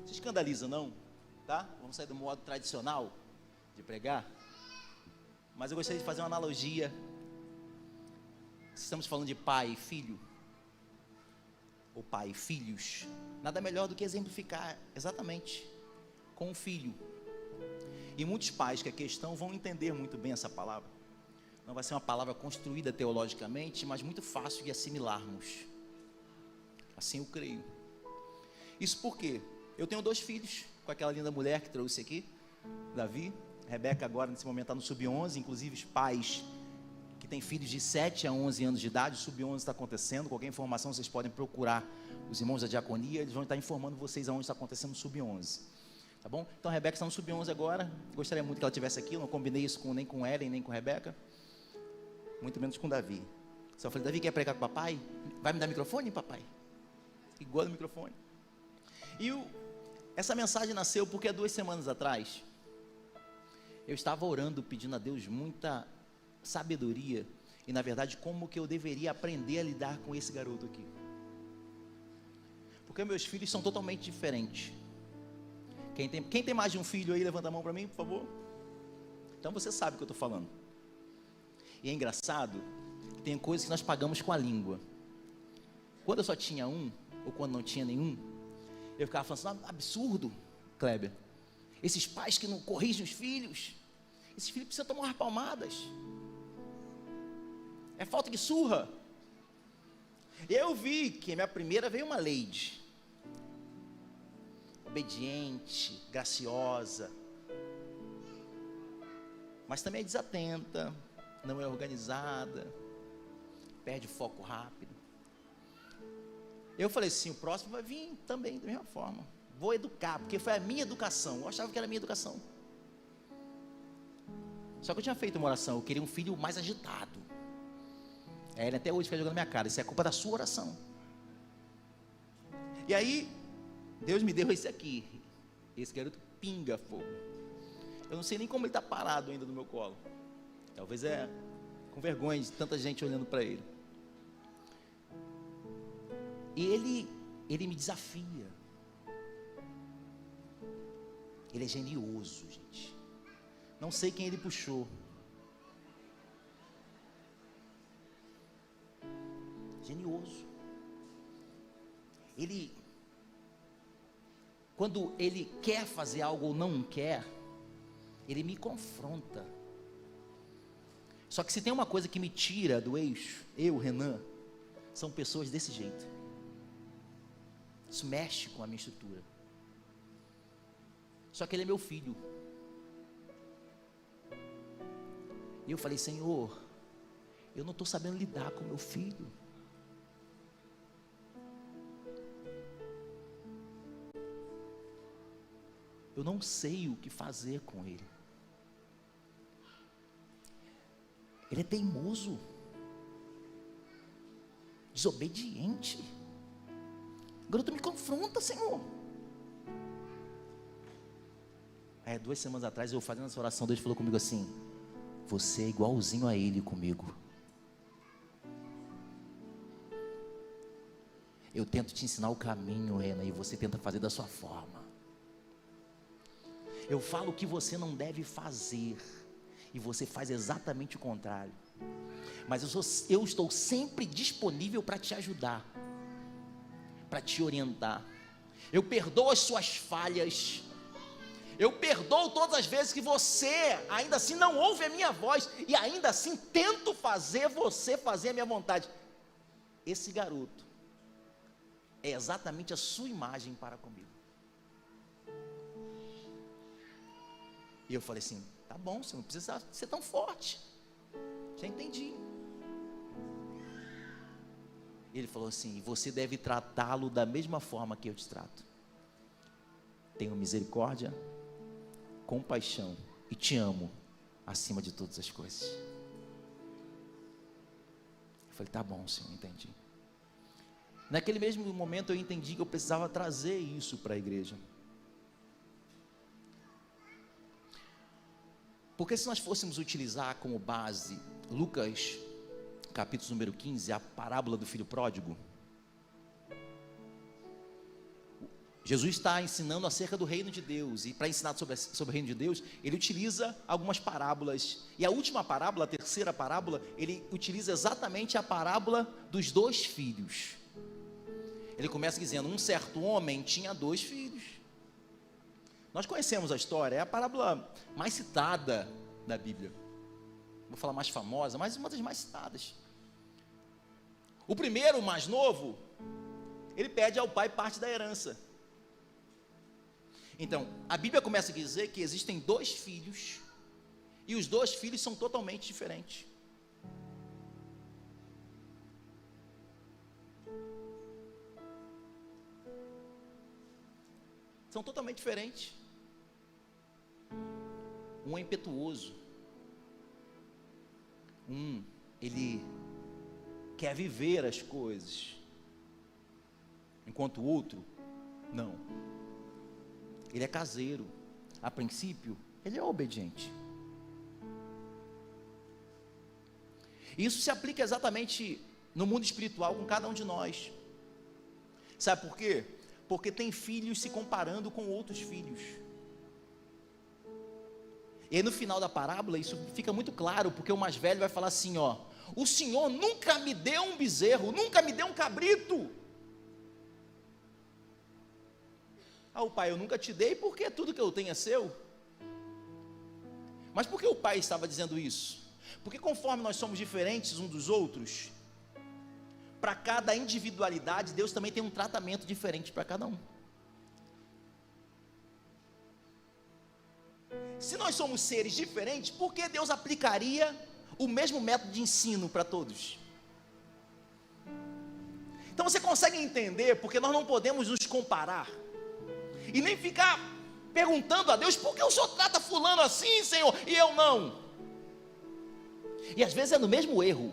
se escandaliza não, tá? Vamos sair do modo tradicional de pregar. Mas eu gostaria de fazer uma analogia. Estamos falando de pai e filho, ou pai e filhos, nada melhor do que exemplificar exatamente com o filho. E muitos pais que aqui estão vão entender muito bem essa palavra. Não vai ser uma palavra construída teologicamente, mas muito fácil de assimilarmos. Assim eu creio. Isso porque eu tenho 2 filhos, com aquela linda mulher que trouxe aqui, Davi. Rebeca agora nesse momento está no sub-11, inclusive os pais que têm filhos de 7 a 11 anos de idade, o sub-11 está acontecendo. Qualquer informação vocês podem procurar os irmãos da diaconia, eles vão estar informando vocês aonde está acontecendo o sub-11, tá bom? Então a Rebeca está no sub-11 agora, gostaria muito que ela estivesse aqui. Eu não combinei isso nem com Ellen, nem com Rebeca, muito menos com Davi. Só falei: Davi, quer pregar com o papai? Vai me dar microfone, papai? Igual no microfone. E essa mensagem nasceu porque há 2 semanas atrás eu estava orando, pedindo a Deus muita sabedoria, e na verdade como que eu deveria aprender a lidar com esse garoto aqui, porque meus filhos são totalmente diferentes. Quem tem mais de um filho aí, levanta a mão para mim, por favor. Então você sabe o que eu estou falando. E é engraçado, tem coisas que nós pagamos com a língua. Quando eu só tinha um, ou quando não tinha nenhum, eu ficava falando assim: absurdo, Kleber, esses pais que não corrigem os filhos, esses filhos precisam tomar umas palmadas, é falta de surra. E eu vi que a minha primeira veio uma lady, obediente, graciosa, mas também é desatenta, não é organizada, perde foco rápido. Eu falei assim: o próximo vai vir também da mesma forma, vou educar, porque foi a minha educação. Eu achava que era a minha educação. Só que eu tinha feito uma oração, eu queria um filho mais agitado. Ele até hoje fica jogando na minha cara: isso é culpa da sua oração. E aí Deus me deu esse aqui. Esse garoto pinga fogo. Eu não sei nem como ele está parado ainda no meu colo. Talvez é com vergonha de tanta gente olhando para ele. E ele me desafia. Ele é genioso, gente. Não sei quem ele puxou. Genioso. Quando ele quer fazer algo ou não quer, ele me confronta. Só que se tem uma coisa que me tira do eixo, eu, Renan, são pessoas desse jeito. Isso mexe com a minha estrutura. Só que ele é meu filho. E eu falei: Senhor, eu não estou sabendo lidar com meu filho. Eu não sei o que fazer com ele. Ele é teimoso, desobediente. O garoto me confronta, Senhor. 2 semanas atrás, eu fazendo essa oração, Deus falou comigo assim: você é igualzinho a ele comigo. Eu tento te ensinar o caminho, Renan, e você tenta fazer da sua forma. Eu falo o que você não deve fazer, e você faz exatamente o contrário. Mas eu estou sempre disponível para te ajudar, para te orientar. Eu perdoo as suas falhas. Eu perdoo todas as vezes que você ainda assim não ouve a minha voz, e ainda assim tento fazer você fazer a minha vontade. Esse garoto é exatamente a sua imagem para comigo. E eu falei assim: tá bom, você não precisa ser tão forte, já entendi. Ele falou assim: você deve tratá-lo da mesma forma que eu te trato. Tenho misericórdia, compaixão e te amo acima de todas as coisas. Eu falei: tá bom, Senhor, entendi. Naquele mesmo momento eu entendi que eu precisava trazer isso para a igreja. Porque se nós fôssemos utilizar como base Lucas, capítulo número 15, a parábola do filho pródigo, Jesus está ensinando acerca do reino de Deus, e para ensinar sobre o reino de Deus, ele utiliza algumas parábolas, e a última parábola, a terceira parábola, ele utiliza exatamente a parábola dos 2 filhos. Ele começa dizendo, um certo homem tinha 2 filhos. Nós conhecemos a história, é a parábola mais citada da Bíblia, vou falar mais famosa, mas uma das mais citadas. O primeiro, o mais novo, ele pede ao pai parte da herança. Então, a Bíblia começa a dizer que existem 2 filhos, e os 2 filhos são totalmente diferentes. São totalmente diferentes. Um é impetuoso. Ele quer viver as coisas, enquanto o outro, não. Ele é caseiro. A princípio, ele é obediente. Isso se aplica exatamente no mundo espiritual com cada um de nós. Sabe por quê? Porque tem filhos se comparando com outros filhos. E aí no final da parábola isso fica muito claro, porque o mais velho vai falar assim, ó: o Senhor nunca me deu um bezerro, nunca me deu um cabrito. O pai, eu nunca te dei porque tudo que eu tenho é seu. Mas por que o pai estava dizendo isso? Porque conforme nós somos diferentes uns dos outros, para cada individualidade, Deus também tem um tratamento diferente para cada um. Se nós somos seres diferentes, por que Deus aplicaria o mesmo método de ensino para todos? Então você consegue entender porque nós não podemos nos comparar e nem ficar perguntando a Deus: por que o Senhor trata fulano assim, Senhor, e eu não? E às vezes é no mesmo erro.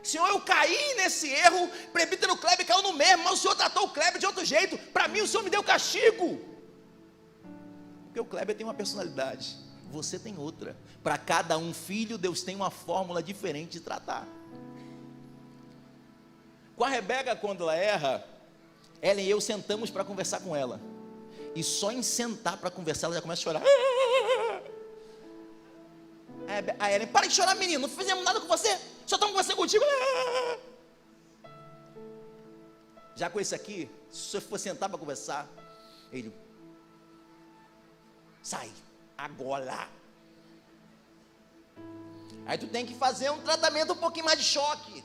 Senhor, eu caí nesse erro, presbítero Kleber caiu no mesmo, mas o Senhor tratou o Kleber de outro jeito. Para mim o Senhor me deu castigo. Porque o Kleber tem uma personalidade, você tem outra. Para cada um filho, Deus tem uma fórmula diferente de tratar. Com a Rebeca, quando ela erra, Ellen e eu sentamos para conversar com ela, e só em sentar para conversar, ela já começa a chorar. A Ellen: para de chorar, menino, não fizemos nada com você, só estamos conversando contigo. Já com esse aqui, se você for sentar para conversar, ele: sai, agora. Aí tu tem que fazer um tratamento um pouquinho mais de choque.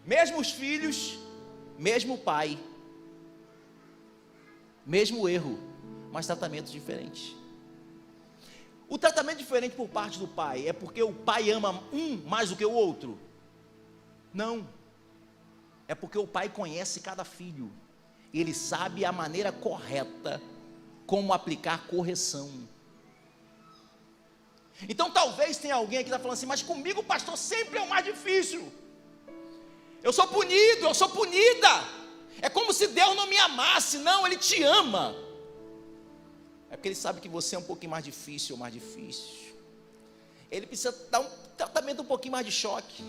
Mesmos filhos, mesmo pai, mesmo erro, mas tratamentos diferentes. O tratamento diferente por parte do pai é porque o pai ama um mais do que o outro? Não. É porque o pai conhece cada filho. Ele sabe a maneira correta como aplicar correção. Então talvez tenha alguém aqui que está falando assim: mas comigo, pastor, sempre é o mais difícil. Eu sou punido, eu sou punida. É como se Deus não me amasse. Não, Ele te ama. É porque Ele sabe que você é um pouquinho mais difícil, mais difícil. Ele precisa dar um tratamento um pouquinho mais de choque.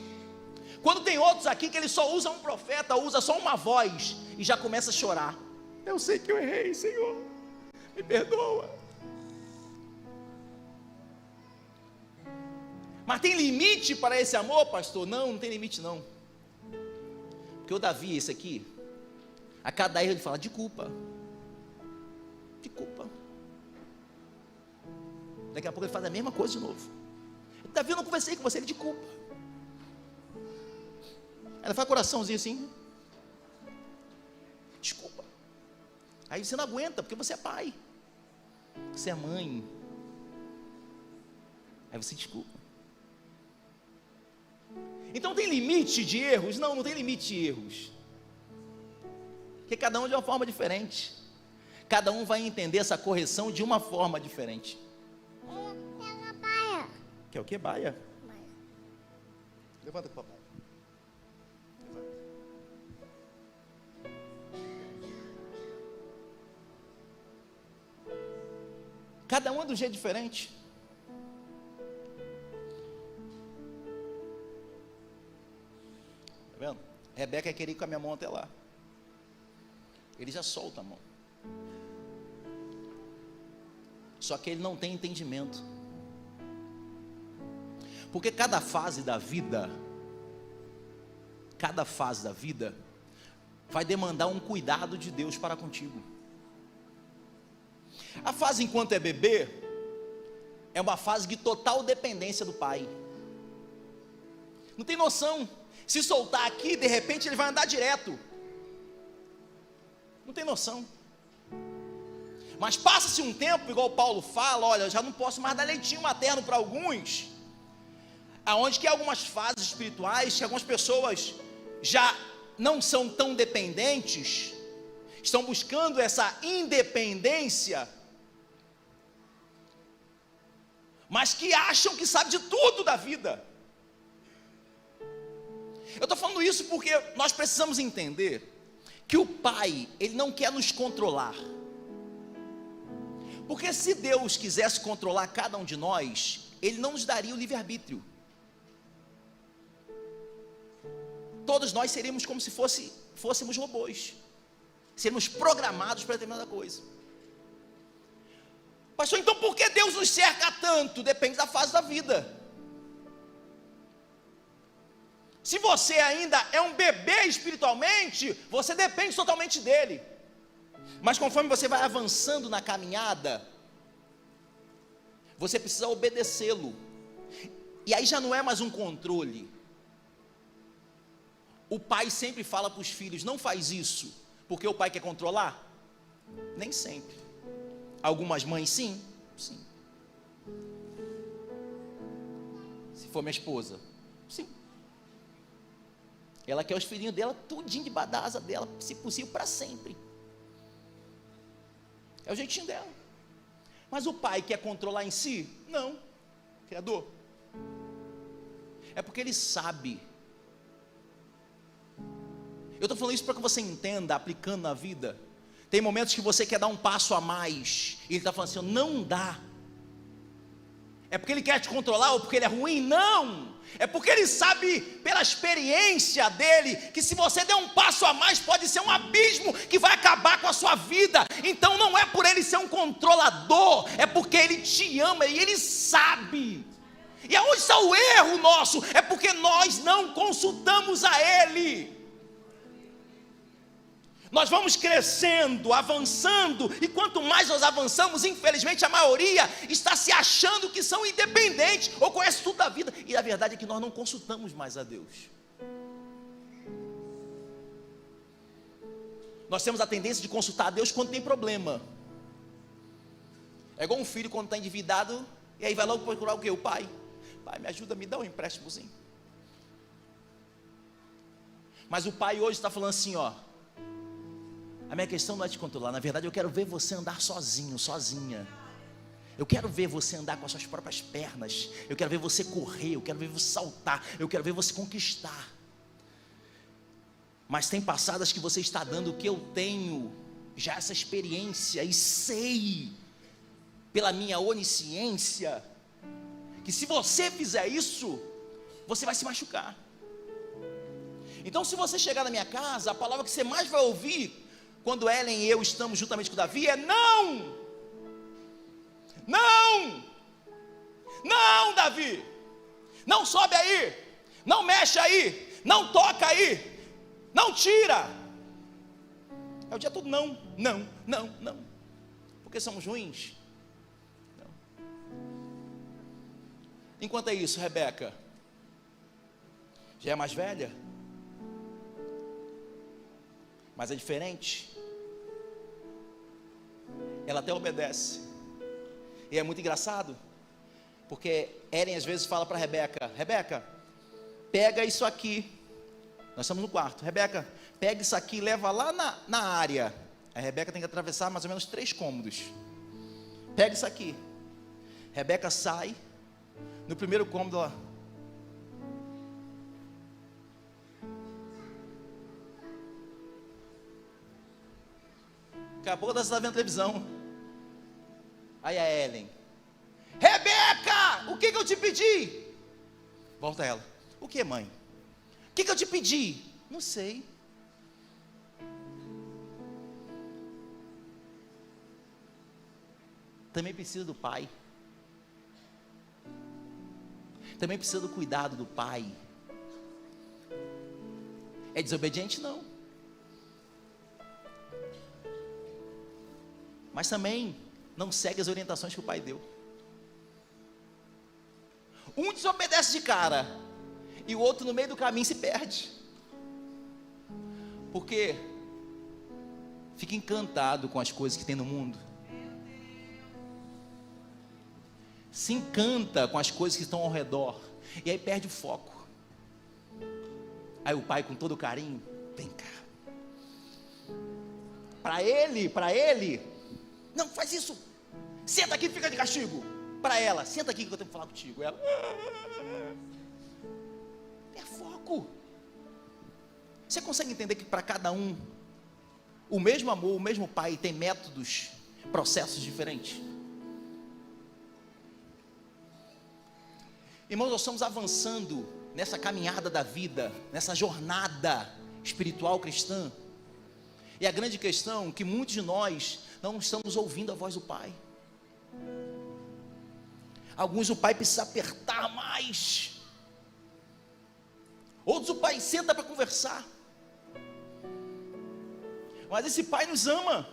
Quando tem outros aqui que ele só usa um profeta, usa só uma voz e já começa a chorar: eu sei que eu errei, Senhor, me perdoa. Mas tem limite para esse amor, pastor? Não, não tem limite não. Porque o Davi, esse aqui, a cada erro ele fala: de culpa. De culpa. Daqui a pouco ele faz a mesma coisa de novo. Davi, eu não conversei com você, ele: de culpa. Ela faz coraçãozinho assim: desculpa. Aí você não aguenta, porque você é pai, você é mãe. Aí você desculpa. Então tem limite de erros? Não, não tem limite de erros. Porque cada um de uma forma diferente. Cada um vai entender essa correção de uma forma diferente. Pega baia. Quer o que, baia? Baia. Levanta com o papai. Cada um é do jeito diferente. Tá vendo? Rebeca quer ir com a minha mão até lá. Ele já solta a mão. Só que ele não tem entendimento. Porque cada fase da vida vai demandar um cuidado de Deus para contigo. A fase enquanto é bebê é uma fase de total dependência do pai. Não tem noção. Se soltar aqui, de repente ele vai andar direto. Não tem noção. Mas passa-se um tempo, igual Paulo fala, olha, eu já não posso mais dar leitinho materno para alguns, aonde que algumas fases espirituais, que algumas pessoas já não são tão dependentes, estão buscando essa independência, mas que acham que sabe de tudo da vida. Eu estou falando isso porque nós precisamos entender que o Pai, Ele não quer nos controlar. Porque se Deus quisesse controlar cada um de nós, Ele não nos daria o livre-arbítrio. Todos nós seríamos como se fôssemos robôs. Seríamos programados para determinada coisa. Pastor, então por que Deus nos cerca tanto? Depende da fase da vida. Se você ainda é um bebê espiritualmente, você depende totalmente dele. Mas conforme você vai avançando na caminhada, você precisa obedecê-lo. E aí já não é mais um controle. O pai sempre fala para os filhos, não faz isso, porque o pai quer controlar? Nem sempre. Algumas mães sim. Se for minha esposa, sim. Ela quer os filhinhos dela tudinho debaixo da asa dela, se possível para sempre. É o jeitinho dela. Mas o pai quer controlar em si? Não. Criador. É porque ele sabe. Eu estou falando isso para que você entenda, aplicando na vida. Tem momentos que você quer dar um passo a mais, e ele está falando assim, não dá. É porque ele quer te controlar ou porque ele é ruim? Não. É porque ele sabe, pela experiência dele, que se você der um passo a mais, pode ser um abismo que vai acabar com a sua vida. Então não é por ele ser um controlador, é porque ele te ama e ele sabe. E aonde está o erro nosso? É porque nós não consultamos a ele. Nós vamos crescendo, avançando, e quanto mais nós avançamos, infelizmente a maioria está se achando que são independentes, ou conhece tudo da vida, e a verdade é que nós não consultamos mais a Deus. Nós temos a tendência de consultar a Deus quando tem problema. É igual um filho quando está endividado, e aí vai logo procurar o quê? O pai. Pai, me ajuda, me dá um empréstimozinho. Mas o pai hoje está falando assim, ó, a minha questão não é te controlar, na verdade eu quero ver você andar sozinho, sozinha. Eu quero ver você andar com as suas próprias pernas. Eu quero ver você correr, eu quero ver você saltar, eu quero ver você conquistar. Mas tem passadas que você está dando que eu tenho já essa experiência e sei, pela minha onisciência, que se você fizer isso, você vai se machucar. Então se você chegar na minha casa, a palavra que você mais vai ouvir quando Ellen e eu estamos juntamente com Davi é não, não, não, Davi, não sobe aí, não mexe aí, não toca aí, não tira. É o dia todo não, não, não, não, porque somos ruins. Não. Enquanto é isso, Rebeca já é mais velha, mas é diferente. Ela até obedece. E é muito engraçado, porque Eren às vezes fala para Rebeca, Rebeca, pega isso aqui. Nós estamos no quarto. Rebeca, pega isso aqui e leva lá na área. A Rebeca tem que atravessar mais ou menos 3 cômodos. Pega isso aqui. Rebeca sai. No primeiro cômodo ela... Daqui a pouco você está vendo televisão. Aí a Ellen, Rebeca, o que eu te pedi? Volta ela, o que, mãe? O que eu te pedi? Não sei. Também precisa do pai. Também precisa do cuidado do pai. É desobediente? Não. Mas também não segue as orientações que o pai deu. Um desobedece de cara e o outro no meio do caminho se perde. Porque fica encantado com as coisas que tem no mundo. Se encanta com as coisas que estão ao redor. E aí perde o foco. Aí o pai, com todo carinho, vem cá. Para ele, não faz isso. Senta aqui e fica de castigo. Para ela, senta aqui que eu tenho que falar contigo. Ela, é foco. Você consegue entender que para cada um, o mesmo amor, o mesmo pai tem métodos, processos diferentes? Irmãos, nós estamos avançando nessa caminhada da vida, nessa jornada espiritual cristã. E a grande questão é que muitos de nós não estamos ouvindo a voz do Pai. Alguns o Pai precisa apertar mais. Outros o Pai senta para conversar. Mas esse Pai nos ama.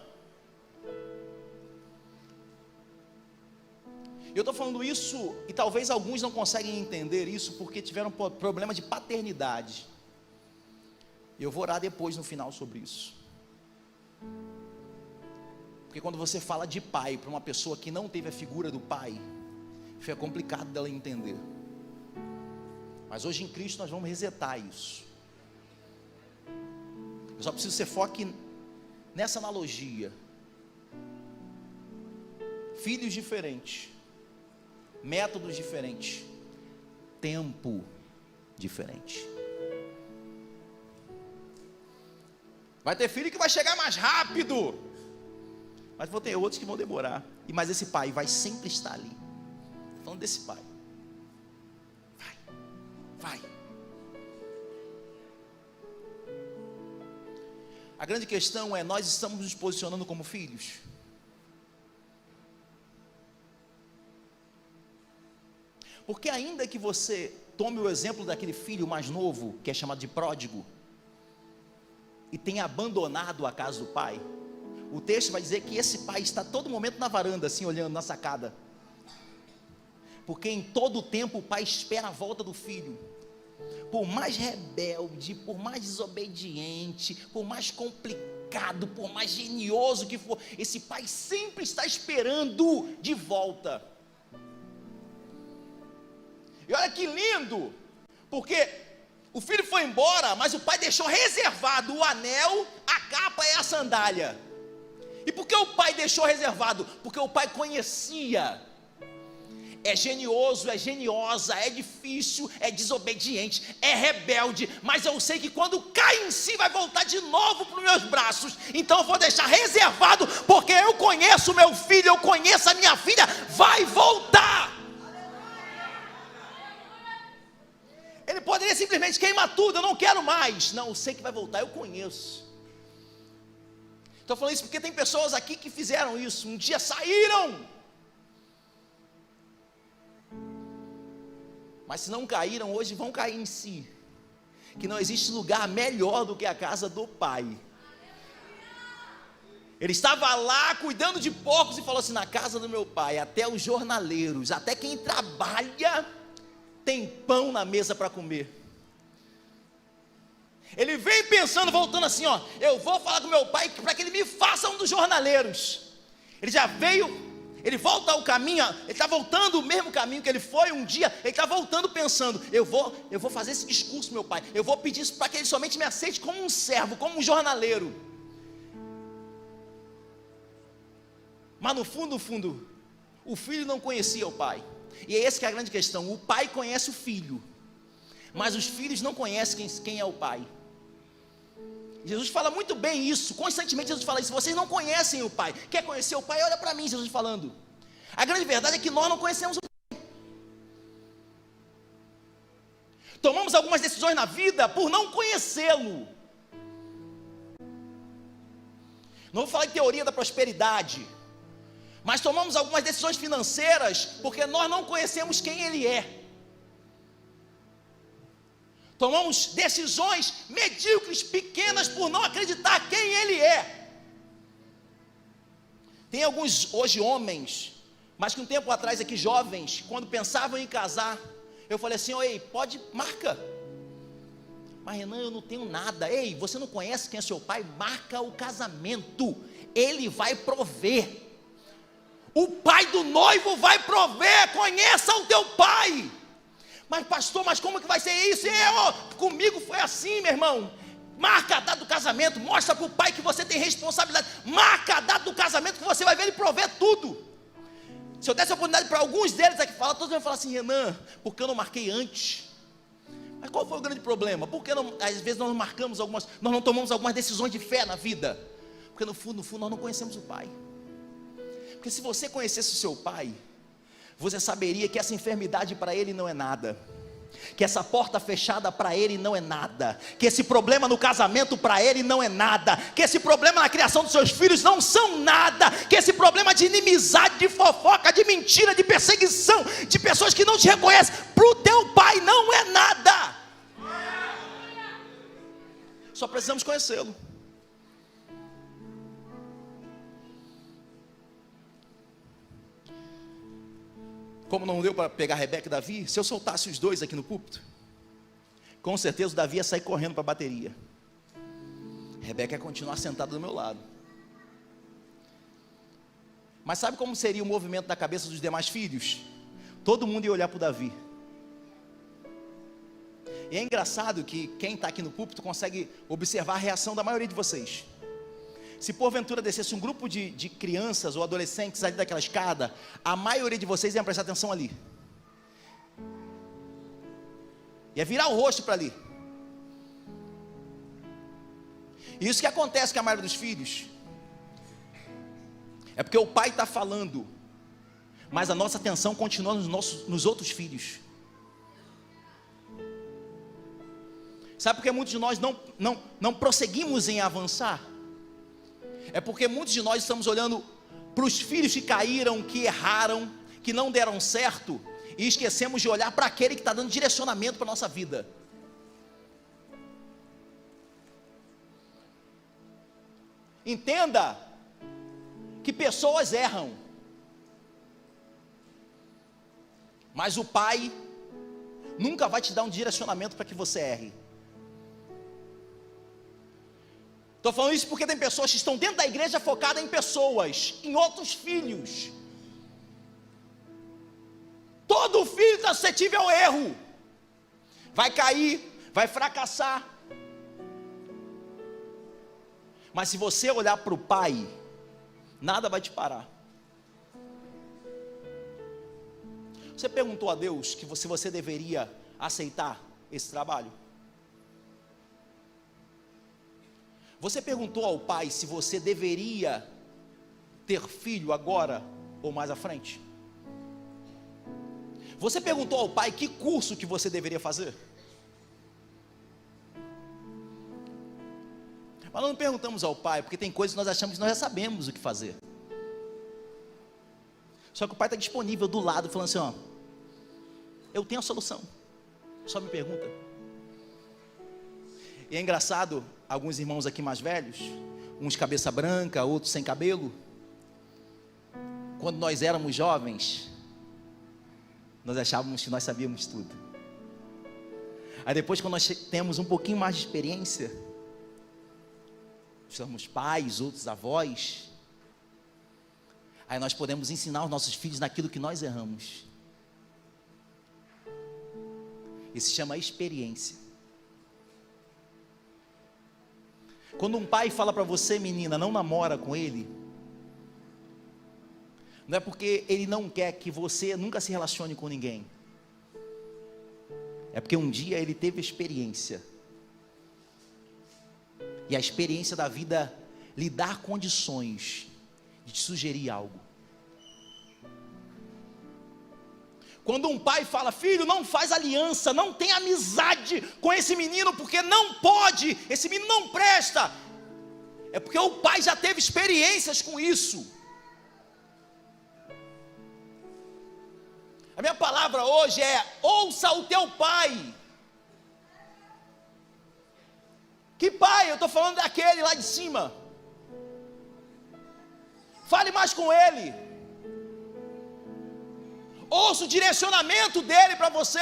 Eu estou falando isso e talvez alguns não conseguem entender isso porque tiveram problema de paternidade. Eu vou orar depois no final sobre isso. Porque quando você fala de pai para uma pessoa que não teve a figura do pai, fica complicado dela entender. Mas hoje em Cristo nós vamos resetar isso. Eu só preciso que você foque nessa analogia. Filhos diferentes, métodos diferentes, tempo diferente. Vai ter filho que vai chegar mais rápido, mas vou ter outros que vão demorar. Mas esse pai vai sempre estar ali. Falando desse pai, vai. A grande questão é: nós estamos nos posicionando como filhos? Porque ainda que você tome o exemplo daquele filho mais novo, que é chamado de pródigo, e tenha abandonado a casa do pai, o texto vai dizer que esse pai está todo momento na varanda, assim, olhando na sacada, porque em todo o tempo o pai espera a volta do filho. Por mais rebelde, por mais desobediente, por mais complicado, por mais genioso que for, esse pai sempre está esperando de volta. E olha que lindo, porque o filho foi embora, mas o pai deixou reservado o anel, a capa e a sandália. E por que o pai deixou reservado? Porque o pai conhecia. É genioso, é geniosa, é difícil, é desobediente, é rebelde, mas eu sei que quando cai em si vai voltar de novo para os meus braços. Então eu vou deixar reservado, porque eu conheço o meu filho, eu conheço a minha filha, vai voltar. Ele poderia simplesmente queimar tudo, eu não quero mais. Não, eu sei que vai voltar, eu conheço. Estou falando isso porque tem pessoas aqui que fizeram isso, um dia saíram, mas se não caíram, hoje vão cair em si. Que não existe lugar melhor do que a casa do pai. Ele estava lá cuidando de porcos e falou assim: na casa do meu pai, até os jornaleiros, até quem trabalha, tem pão na mesa para comer. Ele vem pensando, voltando assim, ó, eu vou falar com meu pai para que ele me faça um dos jornaleiros. Ele já veio, ele volta ao caminho, ele está voltando o mesmo caminho que ele foi um dia, ele está voltando pensando, eu vou fazer esse discurso, meu pai, eu vou pedir isso para que ele somente me aceite como um servo, como um jornaleiro. Mas no fundo, o filho não conhecia o pai. E é essa que é a grande questão. O pai conhece o filho, mas os filhos não conhecem quem é o pai. Jesus fala muito bem isso, constantemente Jesus fala isso: vocês não conhecem o pai. Quer conhecer o pai? Olha para mim, Jesus falando. A grande verdade é que nós não conhecemos o pai. Tomamos algumas decisões decisões na vida por não conhecê-lo. Não vou falar em teoria da prosperidade, mas tomamos algumas decisões financeiras porque nós não conhecemos quem Ele é. Tomamos decisões medíocres, pequenas, por não acreditar quem Ele é. Tem alguns hoje homens, mas que um tempo atrás aqui jovens, quando pensavam em casar, eu falei assim: ei, pode, marca. Mas Renan, eu não tenho nada. Ei, você não conhece quem é seu pai? Marca o casamento, ele vai prover. O pai do noivo vai prover, conheça o teu pai. Mas pastor, mas como que vai ser isso? Comigo foi assim, meu irmão. Marca a data do casamento, mostra para o pai que você tem responsabilidade. Marca a data do casamento que você vai ver ele prover tudo. Se eu desse a oportunidade para alguns deles aqui falar, todos vão falar assim: Renan, por que eu não marquei antes? Mas qual foi o grande problema? Porque às vezes nós não marcamos nós não tomamos algumas decisões de fé na vida, porque no fundo nós não conhecemos o pai. Porque se você conhecesse o seu pai, você saberia que essa enfermidade para ele não é nada, que essa porta fechada para ele não é nada, que esse problema no casamento para ele não é nada, que esse problema na criação dos seus filhos não são nada, que esse problema de inimizade, de fofoca, de mentira, de perseguição, de pessoas que não te reconhecem, para o teu pai não é nada. Só precisamos conhecê-lo. Como não deu para pegar Rebeca e Davi, se eu soltasse os dois aqui no púlpito, com certeza o Davi ia sair correndo para a bateria. Rebeca ia continuar sentada do meu lado. Mas sabe como seria o movimento da cabeça dos demais filhos? Todo mundo ia olhar para o Davi. E é engraçado que quem está aqui no púlpito consegue observar a reação da maioria de vocês. Se porventura descesse um grupo de crianças ou adolescentes ali daquela escada, a maioria de vocês ia prestar atenção ali. Ia virar o rosto para ali. E isso que acontece com a maioria dos filhos. É porque o pai está falando, mas a nossa atenção continua nos outros filhos. Sabe por que muitos de nós não prosseguimos em avançar? É porque muitos de nós estamos olhando para os filhos que caíram, que erraram, que não deram certo, e esquecemos de olhar para aquele que está dando direcionamento para a nossa vida. Entenda que pessoas erram, mas o pai nunca vai te dar um direcionamento para que você erre. Estou falando isso porque tem pessoas que estão dentro da igreja focadas em pessoas, em outros filhos. Todo filho está suscetível ao erro, vai cair, vai fracassar. Mas se você olhar para o pai, nada vai te parar. Você perguntou a Deus que se você deveria aceitar esse trabalho? Você perguntou ao pai se você deveria ter filho agora ou mais à frente? Você perguntou ao pai que curso que você deveria fazer? Mas nós não perguntamos ao pai, porque tem coisas que nós achamos que nós já sabemos o que fazer. Só que o pai está disponível do lado, falando assim: ó, eu tenho a solução, só me pergunta. E é engraçado, alguns irmãos aqui mais velhos, uns cabeça branca, outros sem cabelo, quando nós éramos jovens, nós achávamos que nós sabíamos tudo. Aí depois, quando nós temos um pouquinho mais de experiência, somos pais, outros avós, aí nós podemos ensinar os nossos filhos naquilo que nós erramos. Isso se chama experiência. Quando um pai fala para você, menina, não namora com ele, não é porque ele não quer que você nunca se relacione com ninguém, é porque um dia ele teve experiência, e a experiência da vida lhe dá condições de te sugerir algo. Quando um pai fala: filho, não faz aliança, não tem amizade com esse menino, porque não pode, esse menino não presta, é porque o pai já teve experiências com isso. A minha palavra hoje é: ouça o teu pai. Que pai? Eu estou falando daquele lá de cima. Fale mais com ele. Ouça o direcionamento dele para você.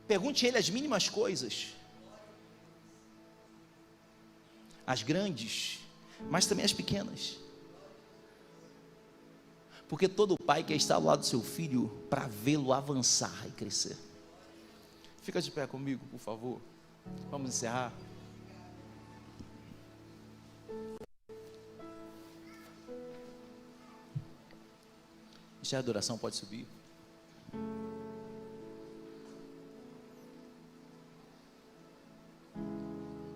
Pergunte a ele as mínimas coisas, as grandes, mas também as pequenas. Porque todo pai quer estar ao lado do seu filho para vê-lo avançar e crescer. Fica de pé comigo, por favor. Vamos encerrar. Ministério de adoração pode subir.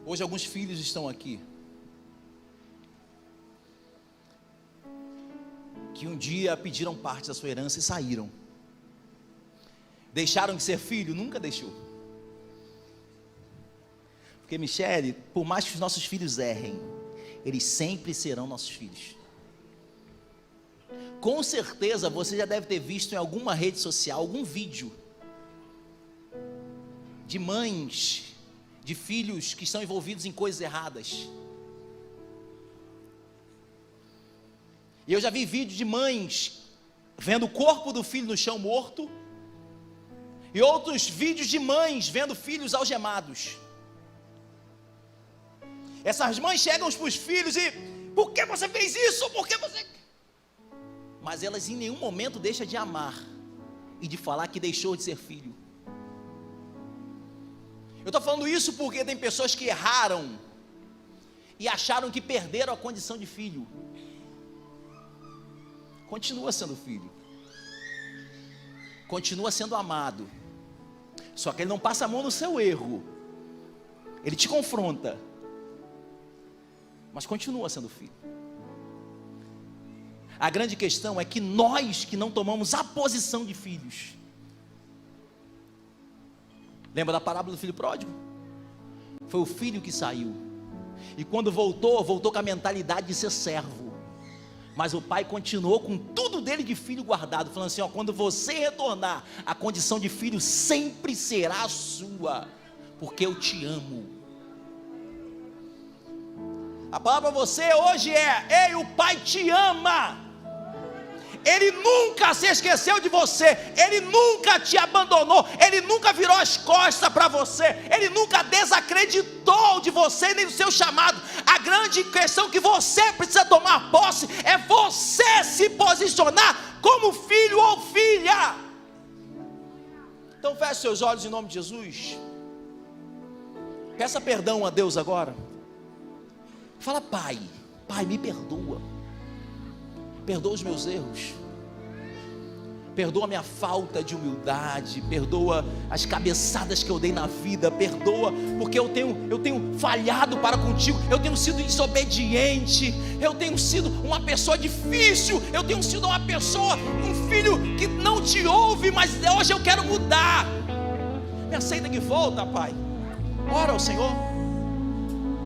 Hoje alguns filhos estão aqui que um dia pediram parte da sua herança e saíram. Deixaram de ser filho? Nunca deixou. Porque, Michele, por mais que os nossos filhos errem, eles sempre serão nossos filhos. Com certeza você já deve ter visto em alguma rede social algum vídeo de mães, de filhos que estão envolvidos em coisas erradas. E eu já vi vídeo de mães vendo o corpo do filho no chão morto, e outros vídeos de mães vendo filhos algemados. Essas mães chegam para os filhos e: por que você fez isso? Por que você... Mas elas em nenhum momento deixam de amar e de falar que deixou de ser filho. Eu estou falando isso porque tem pessoas que erraram e acharam que perderam a condição de filho. Continua sendo filho, continua sendo amado, só que ele não passa a mão no seu erro, ele te confronta, mas continua sendo filho. A grande questão é que nós que não tomamos a posição de filhos. Lembra da parábola do filho pródigo? Foi o filho que saiu, e quando voltou com a mentalidade de ser servo. Mas o pai continuou com tudo dele de filho guardado, falando assim: ó, quando você retornar, a condição de filho sempre será sua, porque eu te amo. A palavra para você hoje é: ei, o pai te ama. Ele nunca se esqueceu de você, ele nunca te abandonou, ele nunca virou as costas para você, ele nunca desacreditou de você nem do seu chamado. A grande questão que você precisa tomar posse é você se posicionar como filho ou filha. Então feche seus olhos em nome de Jesus. Peça perdão a Deus agora. Fala: pai, me perdoa. Perdoa os meus erros, perdoa a minha falta de humildade, perdoa as cabeçadas que eu dei na vida, perdoa porque eu tenho falhado para contigo, eu tenho sido desobediente, eu tenho sido uma pessoa difícil, eu tenho sido uma pessoa, um filho que não te ouve, mas hoje eu quero mudar. Me aceita de volta, pai. Ora ao Senhor.